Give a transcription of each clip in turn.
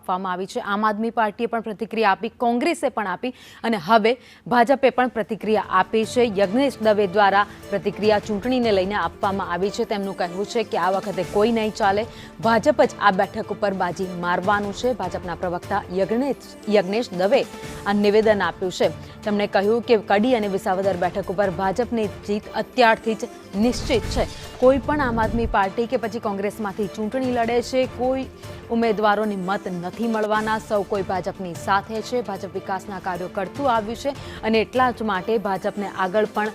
આપવામાં આવી છે। આમ આદમી પાર્ટીએ પણ પ્રતિક્રિયા આપી, કોંગ્રેસે પણ આપી અને હવે ભાજપે પણ પ્રતિક્રિયા આપી છે। યજ્ઞેશ દવે દ્વારા પ્રતિક્રિયા ચૂંટણીને લઈને આપવામાં આવી છે। તેમનું કહેવું છે કે આ વખતે કોઈ નહીં ચાલે, ભાજપ જ આ બેઠક ઉપર બાજી મારવાનું છે। ભાજપના પ્રવક્તા યજ્ઞેશ દવે આ નિવેદન આપ્યું છે। તેમણે કહ્યું કે કડી અને વિસાવદર બેઠક ઉપર ભાજપની જીત અત્યારથી જ નિશ્ચિત છે। કોઈ પણ આમ આદમી પાર્ટી કે પછી કોંગ્રેસમાંથી ચૂંટણી લડે છે, કોઈ ઉમેદવારોને મત નથી મળવાના, સૌ કોઈ ભાજપની સાથે છે। ભાજપ વિકાસના કાર્યો કરતું આવ્યું છે અને એટલા જ માટે ભાજપને આગળ પણ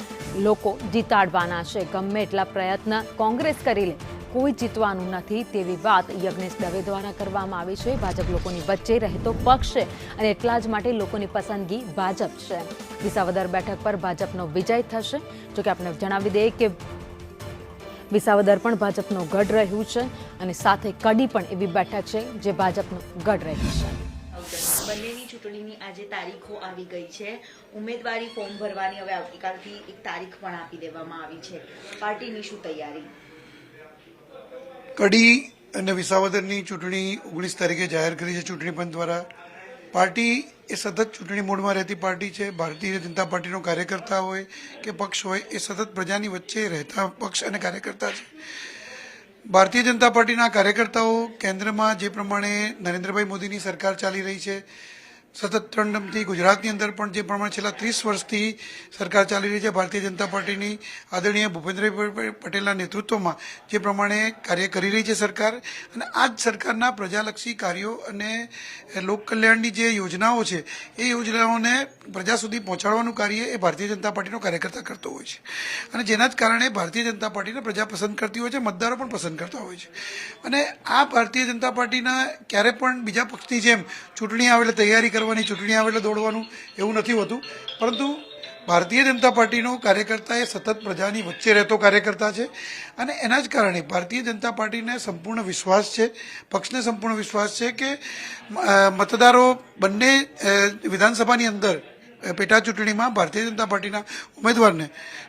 લોકો જીતાડવાના છે। ગમે એટલા પ્રયત્ન કોંગ્રેસ કરી લે, કોઈ જીતવાનું નથી તેવી વાત યજ્ઞેશ દવે દ્વારા કરવામાં આવી છે। ભાજપ લોકોની વચ્ચે રહેતો પક્ષ છે અને એટલા જ માટે લોકોની પસંદગી ભાજપ છે। વિસાવદર બેઠક પર ભાજપનો વિજય થશે। જોકે આપણે જણાવી દઈએ કે વિસાવદર પણ ભાજપનો ગઢ રહ્યું છે અને સાથે કડી પણ એવી બેઠક છે જે ભાજપનું ગઢ રહ્યું છે। બંનેની ચૂંટણીની આજે તારીખો આવી ગઈ છે। ઉમેદવારી ફોર્મ ભરવાની હવે આવતીકાલથી એક તારીખ પણ આપી દેવામાં આવી છે। પાર્ટીની શું તૈયારી? કડી અને વિસાવદરની ચૂંટણી 19 તારીખે જાહેર કરી છે ચૂંટણી પંચ દ્વારા। પાર્ટી એ સતત ચૂંટણી મોડમાં રહેતી પાર્ટી છે। ભારતીય જનતા પાર્ટીનો કાર્યકર્તા હોય કે પક્ષ હોય, એ સતત પ્રજાની વચ્ચે રહેતા પક્ષ અને કાર્યકર્તા છે। ભારતીય જનતા પાર્ટીના કાર્યકર્તાઓ કેન્દ્રમાં જે પ્રમાણે નરેન્દ્રભાઈ મોદીની સરકાર ચાલી રહી છે, સતત 3 ટર્મથી ગુજરાતની અંદર પણ જે પ્રમાણે છેલ્લા 30 વર્ષથી સરકાર ચાલી રહી છે ભારતીય જનતા પાર્ટીની આદરણીય ભૂપેન્દ્રભાઈ પટેલના નેતૃત્વમાં જે પ્રમાણે કાર્ય કરી રહી છે સરકાર, અને આ જ સરકારના પ્રજાલક્ષી કાર્યો અને લોક કલ્યાણની જે યોજનાઓ છે એ યોજનાઓને પ્રજા સુધી પહોંચાડવાનું કાર્ય એ ભારતીય જનતા પાર્ટીનો કાર્યકર્તા કરતો હોય છે। અને જેના જ કારણે ભારતીય જનતા પાર્ટીને પ્રજા પસંદ કરતી હોય છે, મતદારો પણ પસંદ કરતા હોય છે। અને આ ભારતીય જનતા પાર્ટીના ક્યારે પણ બીજા પક્ષની જેમ ચૂંટણી આવે એટલે તૈયારી કરવાની, ચૂંટણી આવે એટલે દોડવાનું એવું નથી હોતું, પરંતુ ભારતીય જનતા પાર્ટીનો કાર્યકર્તા એ સતત પ્રજાની વચ્ચે રહેતો કાર્યકર્તા છે। અને એના જ કારણે ભારતીય જનતા પાર્ટીને સંપૂર્ણ વિશ્વાસ છે, પક્ષને સંપૂર્ણ વિશ્વાસ છે કે મતદારો બંને વિધાનસભાની અંદર પેટા ચૂંટણીમાં ભારતીય જનતા પાર્ટીના ઉમેદવારને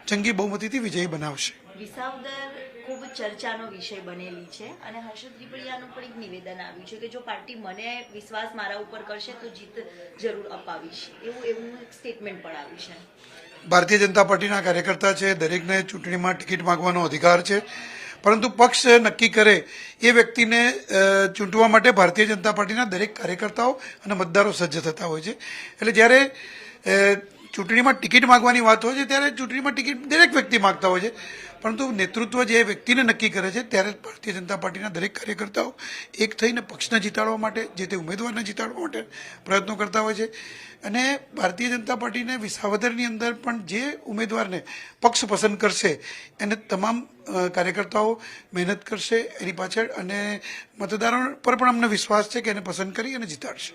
જંગી બહુમતીથી વિજયી બનાવશે। વિસાવદર ખૂબ ચર્ચાનો વિષય બનેલી છે અને હર્ષદ રીપડિયાનું પણ એક નિવેદન આવ્યું છે કે જો પાર્ટી મને વિશ્વાસ મારા ઉપર કરશે તો જીત જરૂર અપાવીશ, એવું એક સ્ટેટમેન્ટ પણ આવ્યું છે। ભારતીય જનતા પાર્ટીના કાર્યકર્તા છે, દરેકને ચૂંટણીમાં ટિકિટ માંગવાનો અધિકાર છે, પરંતુ પક્ષ નક્કી કરે એ વ્યક્તિને ચૂંટવા માટે ભારતીય જનતા પાર્ટીના દરેક કાર્યકર્તાઓ અને મતદારો સજ્જ થતા હોય છે। એટલે જ્યારે ચૂંટણીમાં ટિકિટ માંગવાની વાત હોય છે ત્યારે ચૂંટણીમાં ટિકિટ દરેક વ્યક્તિ માંગતા હોય છે, પરંતુ નેતૃત્વ જે વ્યક્તિને નક્કી કરે છે ત્યારે ભારતીય જનતા પાર્ટીના દરેક કાર્યકર્તાઓ એક થઈને પક્ષને જીતાડવા માટે, જે તે ઉમેદવારને જીતાડવા માટે પ્રયત્નો કરતા હોય છે। અને ભારતીય જનતા પાર્ટીને વિસાવદરની અંદર પણ જે ઉમેદવારને પક્ષ પસંદ કરશે એને તમામ કાર્યકર્તાઓ મહેનત કરશે એની પાછળ, અને મતદારો પર પણ અમને વિશ્વાસ છે કે એને પસંદ કરી અને જીતાડશે।